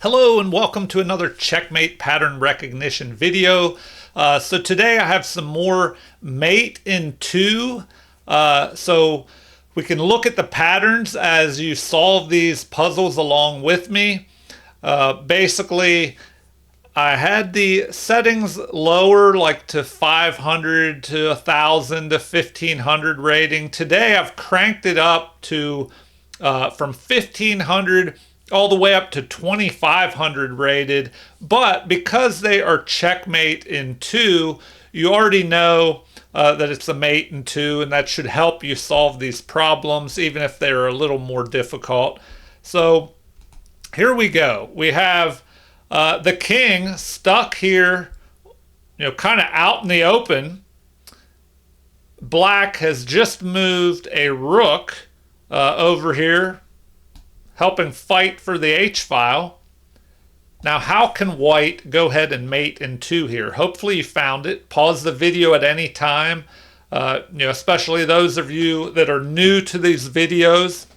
Hello and welcome to another Checkmate Pattern Recognition video. So today I have some more mate in 2. So we can look at the patterns as you solve these puzzles along with me. Basically, I had the settings lower, like to 500 to 1000 to 1500 rating. Today I've cranked it up to from 1500 all the way up to 2500 rated. But because they are checkmate in 2, you already know that it's a mate in 2, and that should help you solve these problems, even if they're a little more difficult. So here we go. We have the king stuck here, kind of out in the open. Black has just moved a rook over here, helping fight for the H file. Now, how can white go ahead and mate in 2 here? Hopefully you found it. Pause the video at any time, especially those of you that are new to these videos.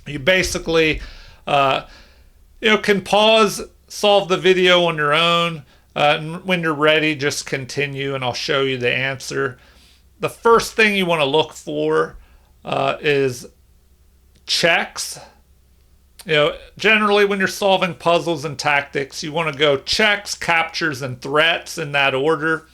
You basically, can pause, solve the video on your own, and when you're ready, just continue and I'll show you the answer. The first thing you want to look for is checks. Generally when you're solving puzzles and tactics, you want to go checks, captures, and threats in that order,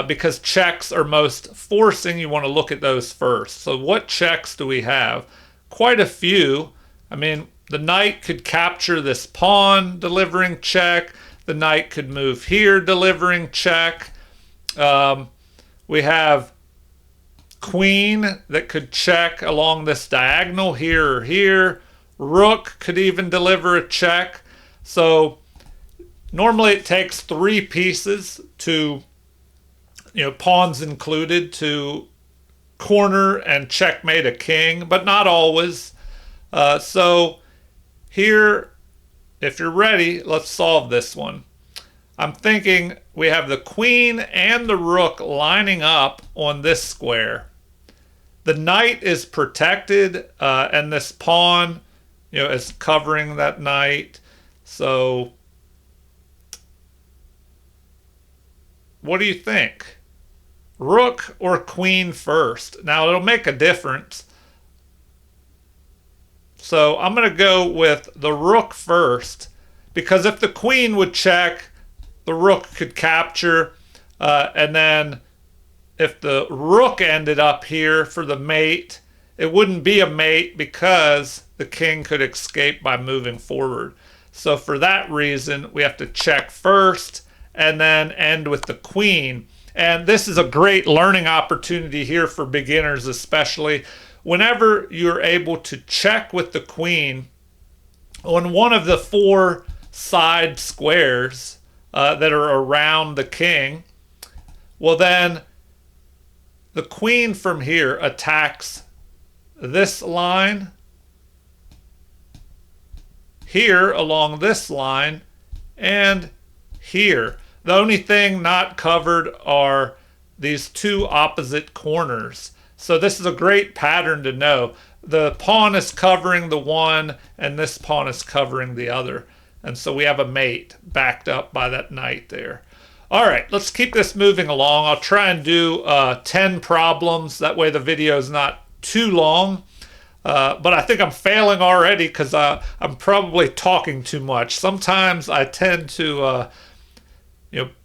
because checks are most forcing. You want to look at those first. So what checks do we have? Quite a few. I mean, the knight could capture this pawn, delivering check. The knight could move here, delivering check. We have queen that could check along this diagonal here or here. Rook could even deliver a check. So normally it takes 3 pieces to, pawns included, to corner and checkmate a king, but not always. So here, if you're ready, let's solve this one. I'm thinking we have the queen and the rook lining up on this square. The knight is protected, and this pawn is covering that knight. So what do you think? Rook or queen first? Now it'll make a difference. So I'm going to go with the rook first, because if the queen would check, the rook could capture, and then if the rook ended up here for the mate, it wouldn't be a mate because the king could escape by moving forward. So for that reason, we have to check first and then end with the queen. And this is a great learning opportunity here for beginners, especially whenever you're able to check with the queen on one of the 4 side squares that are around the king. Well, then the queen from here attacks this line, here along this line, and here. The only thing not covered are these 2 opposite corners. So this is a great pattern to know. The pawn is covering the one, and this pawn is covering the other. And so we have a mate backed up by that knight there. All right, let's keep this moving along. I'll try and do 10 problems. That way the video is not too long. But I think I'm failing already because I'm probably talking too much. Sometimes I tend to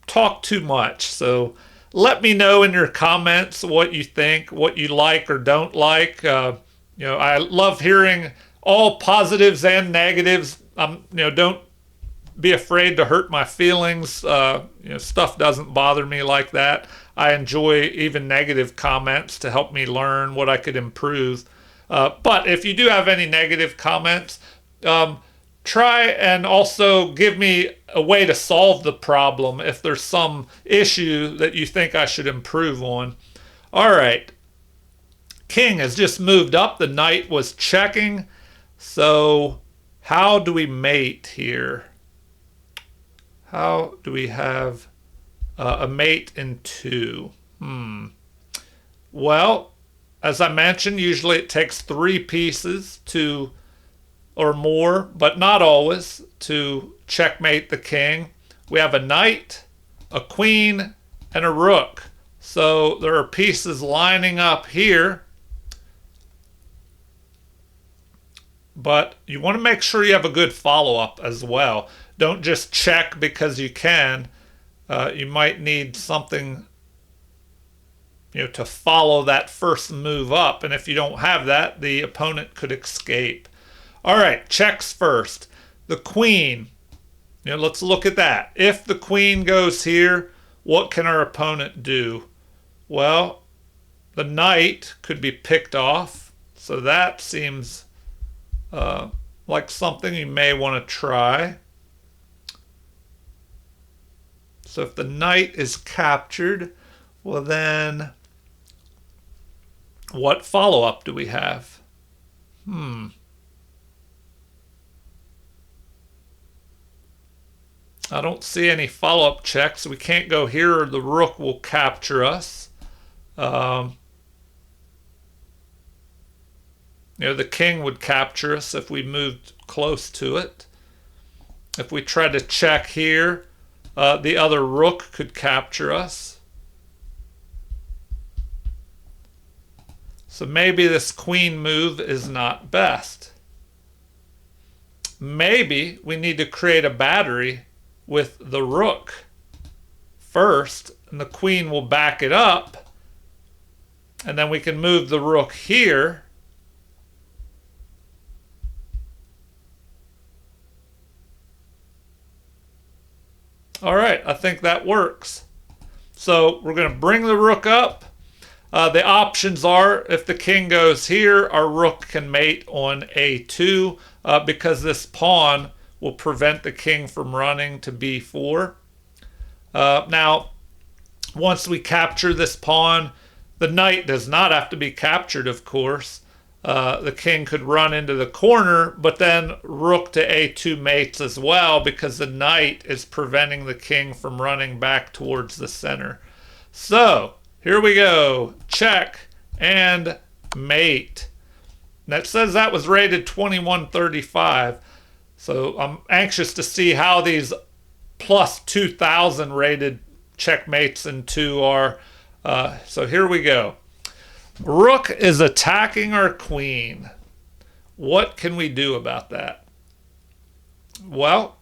talk too much. So let me know in your comments what you think, what you like or don't like. I love hearing all positives and negatives. Don't be afraid to hurt my feelings. Stuff doesn't bother me like that. I enjoy even negative comments to help me learn what I could improve. But if you do have any negative comments, try and also give me a way to solve the problem if there's some issue that you think I should improve on. All right. King has just moved up. The knight was checking. So how do we mate here? How do we have a mate in 2? Well, as I mentioned, usually it takes 3 pieces to or more, but not always, to checkmate the king. We have a knight, a queen, and a rook. So there are pieces lining up here. But you want to make sure you have a good follow-up as well. Don't just check because you can. You might need something, to follow that first move up. And if you don't have that, the opponent could escape. All right, checks first. The queen. Let's look at that. If the queen goes here, what can our opponent do? Well, the knight could be picked off. So that seems like something you may want to try. So if the knight is captured, well then, what follow-up do we have? I don't see any follow-up checks. We can't go here or the rook will capture us. The king would capture us if we moved close to it. If we tried to check here, the other rook could capture us. So maybe this queen move is not best. Maybe we need to create a battery with the rook first, and the queen will back it up, and then we can move the rook here. All right, I think that works. So we're going to bring the rook up. The options are, if the king goes here, our rook can mate on a2 because this pawn will prevent the king from running to b4. Now, once we capture this pawn, the knight does not have to be captured, of course. The king could run into the corner, but then rook to a2 mates as well because the knight is preventing the king from running back towards the center. So, here we go. Check and mate. That says that was rated 2135. So I'm anxious to see how these plus 2000 rated checkmates in 2 are. So here we go. Rook is attacking our queen. What can we do about that? Well,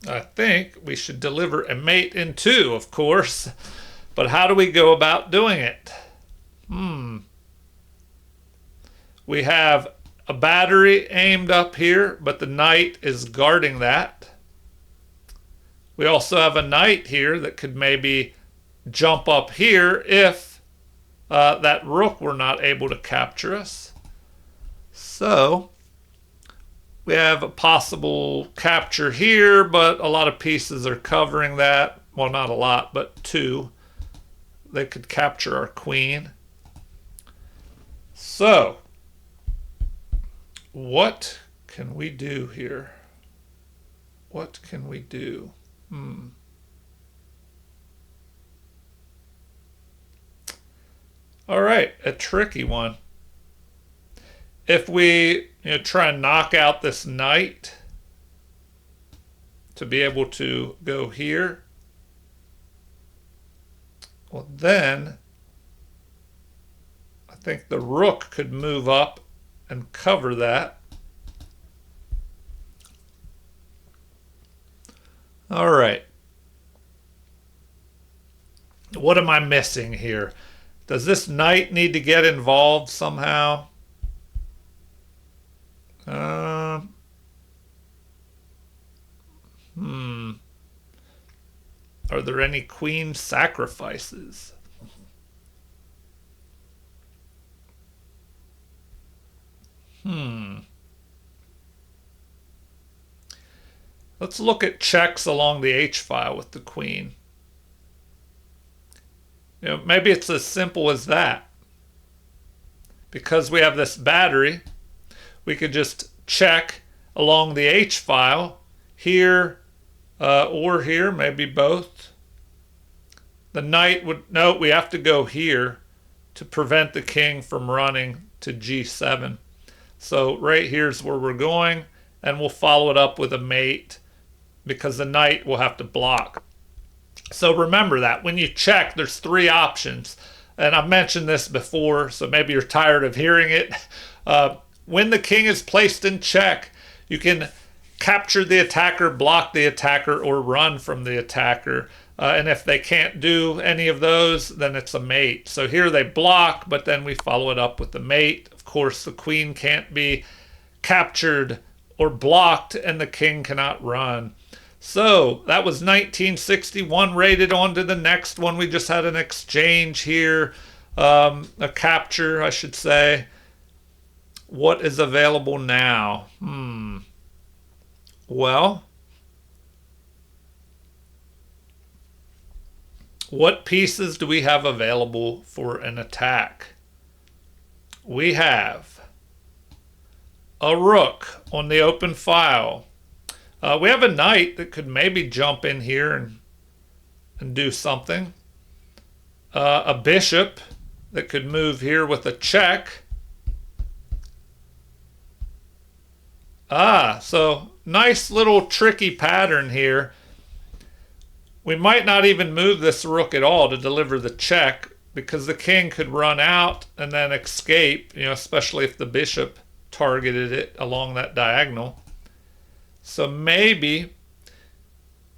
I think we should deliver a mate in 2, of course. But how do we go about doing it? We have a battery aimed up here, but the knight is guarding that. We also have a knight here that could maybe jump up here if that rook were not able to capture us. So we have a possible capture here, but a lot of pieces are covering that. Well, not a lot, but 2. They could capture our queen. So what can we do here? What can we do? All right, a tricky one. If we try and knock out this knight to be able to go here, well then I think the rook could move up and cover that. All right. What am I missing here? Does this knight need to get involved somehow? Are there any queen sacrifices? Let's look at checks along the h-file with the queen. Maybe it's as simple as that. Because we have this battery, we could just check along the h-file here or here, maybe both. The knight would, no, we have to go here to prevent the king from running to g7. So right here's where we're going, and we'll follow it up with a mate because the knight will have to block. So remember that when you check, there's three options. And I've mentioned this before, so maybe you're tired of hearing it. When the king is placed in check, you can capture the attacker, block the attacker, or run from the attacker. And if they can't do any of those, then it's a mate. So here they block, but then we follow it up with the mate. Of course, the queen can't be captured or blocked, and the king cannot run. So that was 1961. Rated on to the next one. We just had an exchange here, a capture, I should say. What is available now? Well, what pieces do we have available for an attack? We have a rook on the open file. We have a knight that could maybe jump in here and do something. A bishop that could move here with a check. So nice little tricky pattern here. We might not even move this rook at all to deliver the check because the king could run out and then escape, especially if the bishop targeted it along that diagonal. So maybe,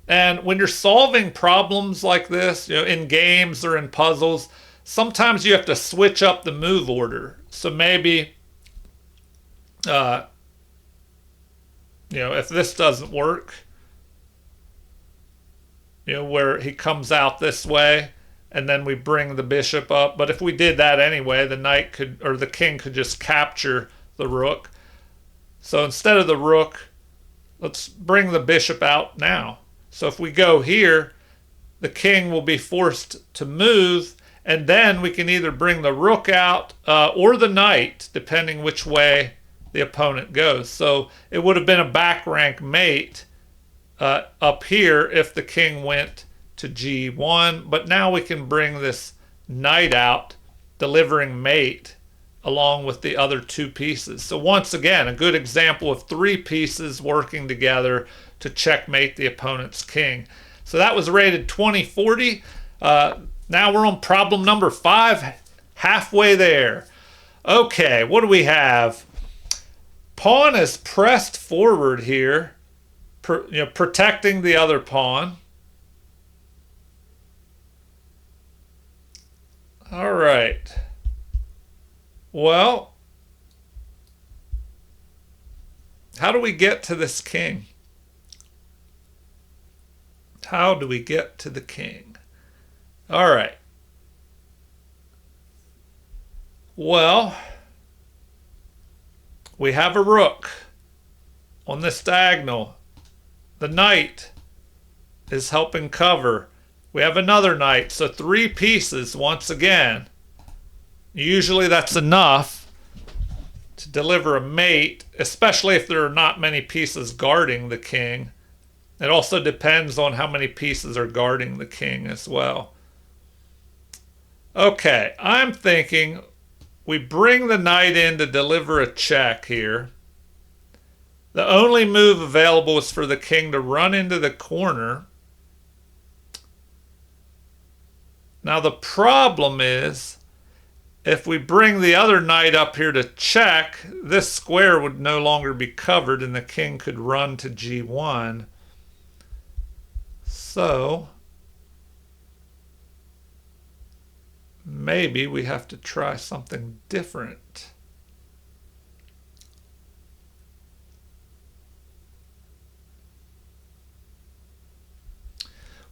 and when you're solving problems like this, in games or in puzzles, sometimes you have to switch up the move order. So maybe, if this doesn't work, where he comes out this way and then we bring the bishop up. But if we did that anyway, the knight could, or the king could just capture the rook. So instead of the rook, let's bring the bishop out now. So if we go here, the king will be forced to move, and then we can either bring the rook out or the knight, depending which way the opponent goes. So it would have been a back rank mate up here if the king went to g1, but now we can bring this knight out, delivering mate along with the other two pieces. So once again, a good example of three pieces working together to checkmate the opponent's king. So that was rated 2040. Now we're on problem number 5, halfway there. Okay, what do we have? Pawn is pressed forward here, protecting the other pawn. All right. Well, how do we get to this king? How do we get to the king? All right. Well, we have a rook on this diagonal. The knight is helping cover. We have another knight, so 3 pieces once again. Usually that's enough to deliver a mate, especially if there are not many pieces guarding the king. It also depends on how many pieces are guarding the king as well. Okay, I'm thinking we bring the knight in to deliver a check here. The only move available is for the king to run into the corner. Now the problem is, if we bring the other knight up here to check, this square would no longer be covered and the king could run to g1. So maybe we have to try something different.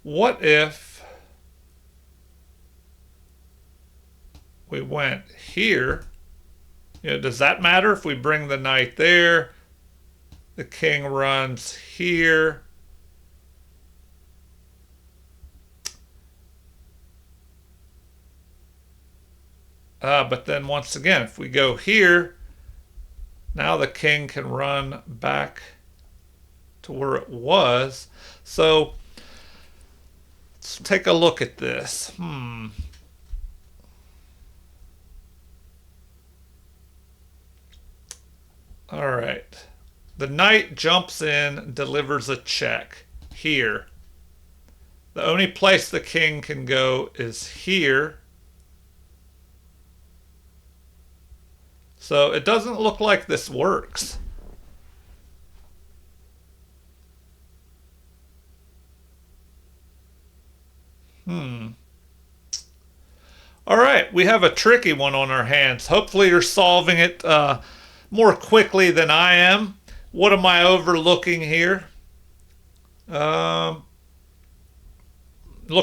What if we went here? Does that matter if we bring the knight there? The king runs here. But then once again, if we go here, now the king can run back to where it was. So let's take a look at this. All right. The knight jumps in, delivers a check here. The only place the king can go is here. So it doesn't look like this works. All right, we have a tricky one on our hands. Hopefully you're solving it more quickly than I am. What am I overlooking here? Look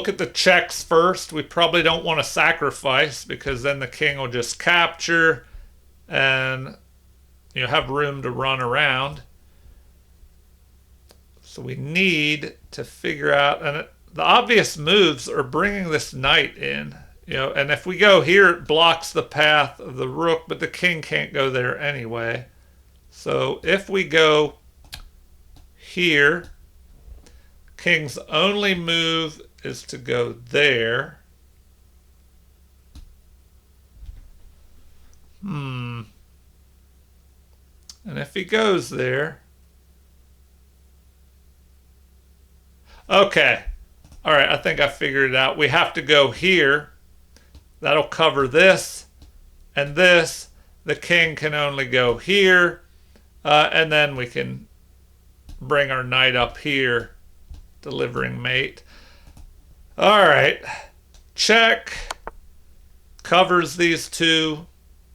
at the checks first. We probably don't want to sacrifice because then the king will just capture and you have room to run around. So we need to figure out, and the obvious moves are bringing this knight in. And if we go here, it blocks the path of the rook, but the king can't go there anyway. So if we go here, king's only move is to go there. And if he goes there, okay. All right, I think I figured it out. We have to go here. That'll cover this and this. The king can only go here. And then we can bring our knight up here, delivering mate. All right. Check. Covers these two,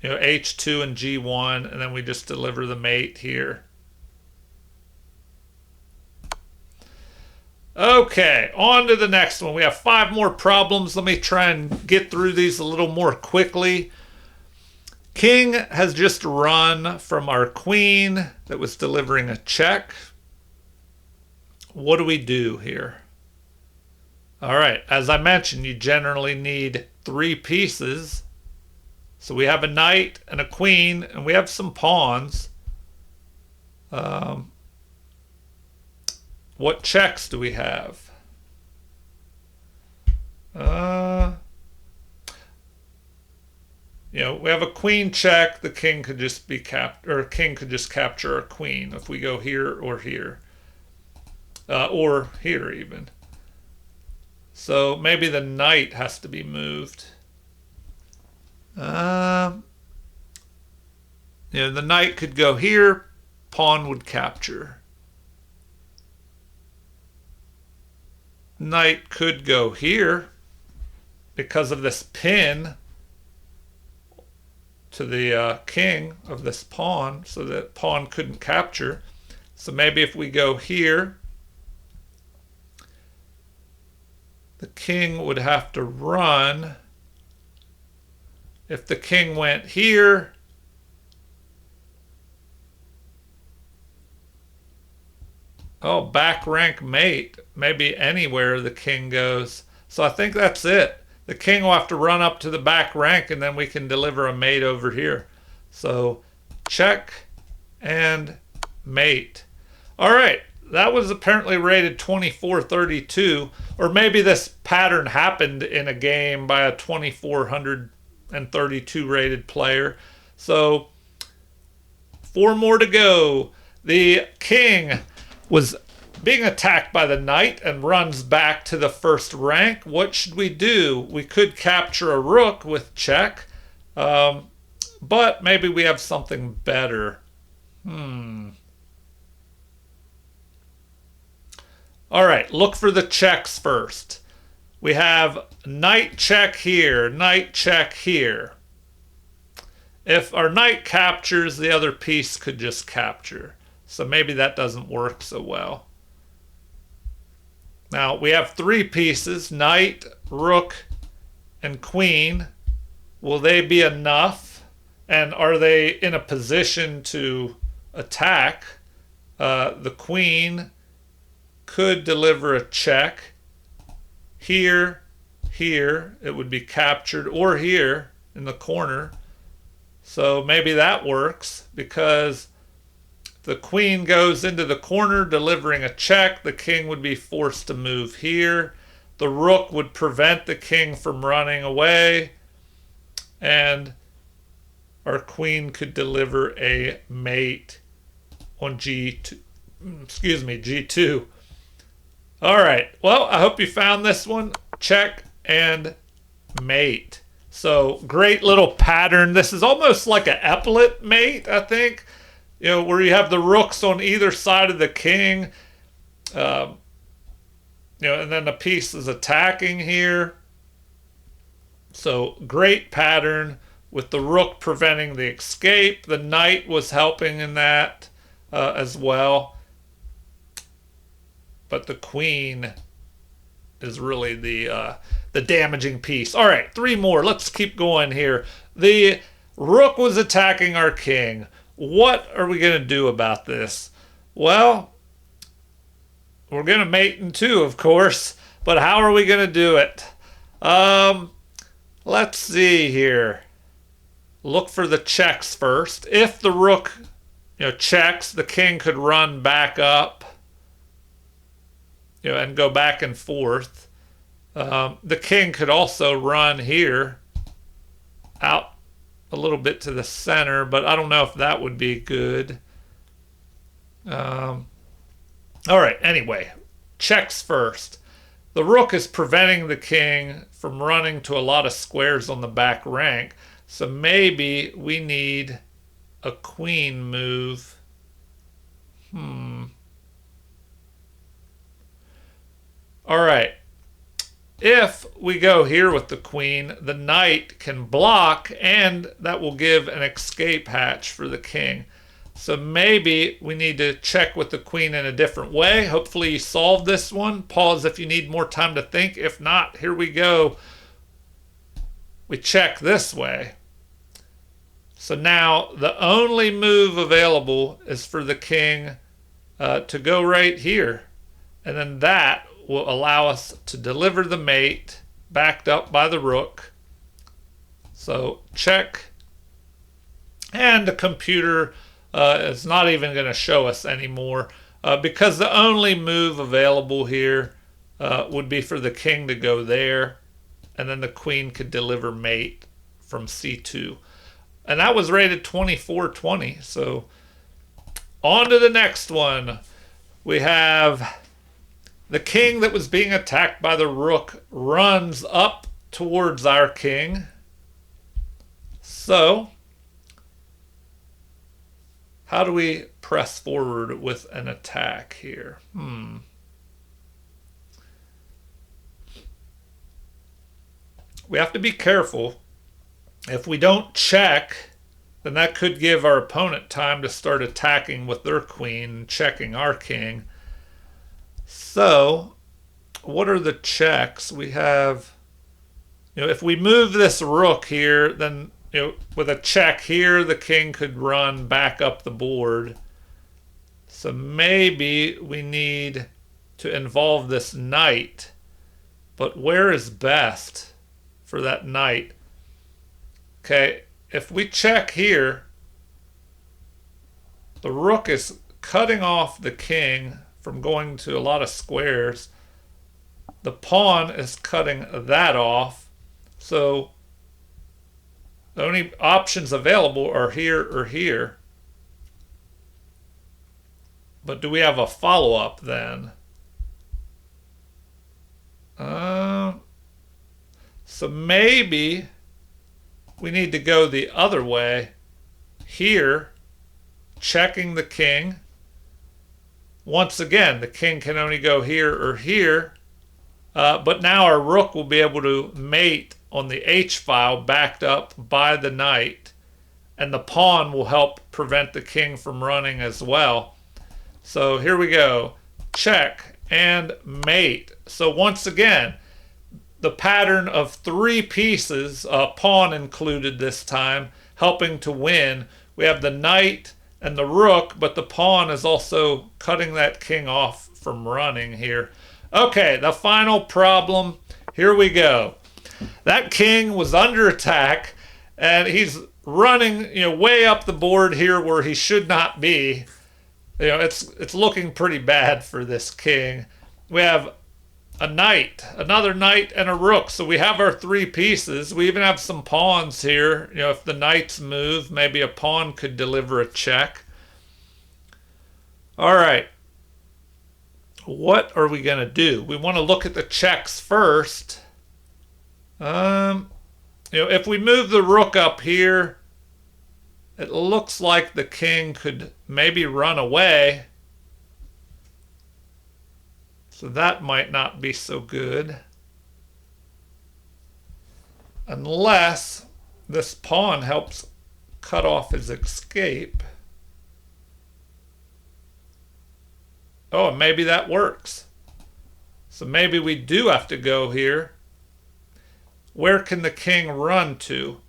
H2 and G1. And then we just deliver the mate here. Okay, on to the next one. We have 5 more problems. Let me try and get through these a little more quickly. King has just run from our queen that was delivering a check. What do we do here? All right, as I mentioned, you generally need 3 pieces. So we have a knight and a queen, and we have some pawns. What checks do we have? We have a queen check. The king could just be king could just capture a queen if we go here or here, or here even. So maybe the knight has to be moved. The knight could go here. Pawn would capture. Knight could go here because of this pin to the king of this pawn, so that pawn couldn't capture. So maybe if we go here, the king would have to run. If the king went here, back rank mate. Maybe anywhere the king goes. So I think that's it. The king will have to run up to the back rank and then we can deliver a mate over here. So check and mate. All right. That was apparently rated 2432. Or maybe this pattern happened in a game by a 2432 rated player. So 4 more to go. The king was being attacked by the knight and runs back to the first rank. What should we do? We could capture a rook with check, but maybe we have something better. All right, look for the checks first. We have knight check here, knight check here. If our knight captures, the other piece could just capture. So maybe that doesn't work so well. Now we have 3 pieces, knight, rook, and queen. Will they be enough? And are they in a position to attack? The queen could deliver a check. Here, here, it would be captured, or here in the corner. So maybe that works because the queen goes into the corner delivering a check. The king would be forced to move here. The rook would prevent the king from running away. And our queen could deliver a mate on G2. Excuse me, G2. All right. Well, I hope you found this one. Check and mate. So great little pattern. This is almost like an epaulet mate, I think. You know, where you have the rooks on either side of the king. You know, and then the piece is attacking here. So great pattern with the rook preventing the escape. The knight was helping in that as well. But the queen is really the damaging piece. All right, 3 more. Let's keep going here. The rook was attacking our king. What are we going to do about this? Well, we're going to mate in 2, of course. But how are we going to do it? Let's see here. Look for the checks first. If the rook, checks, the king could run back up, and go back and forth. The king could also run here out a little bit to the center, but I don't know if that would be good. All right, anyway, checks first. The rook is preventing the king from running to a lot of squares on the back rank, so maybe we need a queen move. All right. If we go here with the queen, the knight can block, and that will give an escape hatch for the king. So maybe we need to check with the queen in a different way. Hopefully you solved this one. Pause if you need more time to think. If not, here we go. We check this way. So now the only move available is for the king to go right here. And then that will allow us to deliver the mate backed up by the rook. So check. And the computer is not even going to show us anymore because the only move available here would be for the king to go there, and then the queen could deliver mate from C2. And that was rated 2420. So on to the next one. We have the king that was being attacked by the rook runs up towards our king. So how do we press forward with an attack here? We have to be careful. If we don't check, then that could give our opponent time to start attacking with their queen, checking our king. So, what are the checks? We have, if we move this rook here, then, with a check here, the king could run back up the board. So maybe we need to involve this knight. But where is best for that knight? Okay, if we check here, the rook is cutting off the king from going to a lot of squares. The pawn is cutting that off. So the only options available are here or here. But do we have a follow-up then? So maybe we need to go the other way. Here, checking the king. Once again, the king can only go here or here. But now our rook will be able to mate on the H-file backed up by the knight. And the pawn will help prevent the king from running as well. So here we go. Check and mate. So once again, the pattern of 3 pieces, pawn included this time, helping to win. We have the knight and the rook, but the pawn is also cutting that king off from running here. Okay, the final problem. Here we go. That king was under attack, and he's running, way up the board here where he should not be. It's looking pretty bad for this king. We have a knight, another knight, and a rook. So we have our 3 pieces. We even have some pawns here. If the knights move, maybe a pawn could deliver a check. All right. What are we going to do? We want to look at the checks first. If we move the rook up here, it looks like the king could maybe run away. So that might not be so good. Unless this pawn helps cut off his escape. Oh, maybe that works. So maybe we do have to go here. Where can the king run to?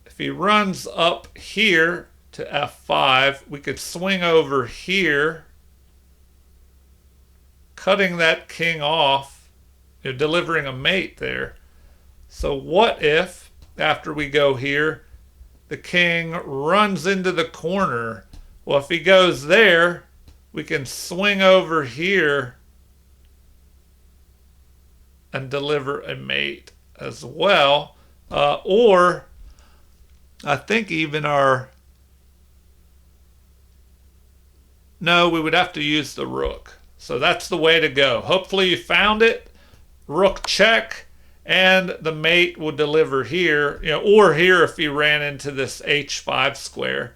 If he runs up here to f5, we could swing over here, cutting that king off, delivering a mate there. So what if, after we go here, the king runs into the corner? Well, if he goes there, we can swing over here and deliver a mate as well. Or I think even no, we would have to use the rook. So that's the way to go. Hopefully you found it. Rook check, and the mate will deliver here, or here if you ran into this h5 square.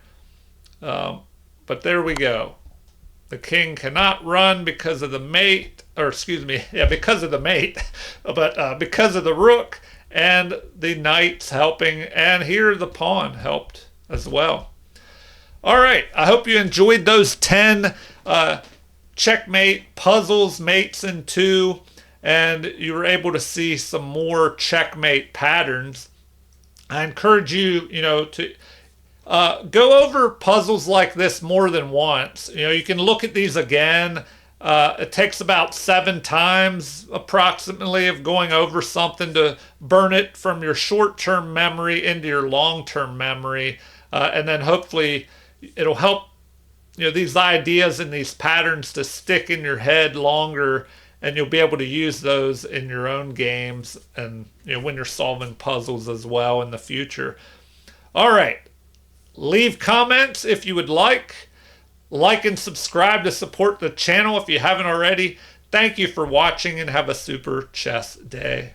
But there we go. The king cannot run because of the mate, or excuse me, because of the mate, but because of the rook and the knight's helping, and here the pawn helped as well. All right, I hope you enjoyed those 10 checkmate puzzles, mates in 2, and you were able to see some more checkmate patterns. I encourage you, to go over puzzles like this more than once. You can look at these again. It takes about 7 times approximately of going over something to burn it from your short-term memory into your long-term memory. And then hopefully it'll help these ideas and these patterns to stick in your head longer, and you'll be able to use those in your own games and when you're solving puzzles as well in the future. All right. Leave comments if you would like. Like and subscribe to support the channel if you haven't already. Thank you for watching, and have a super chess day.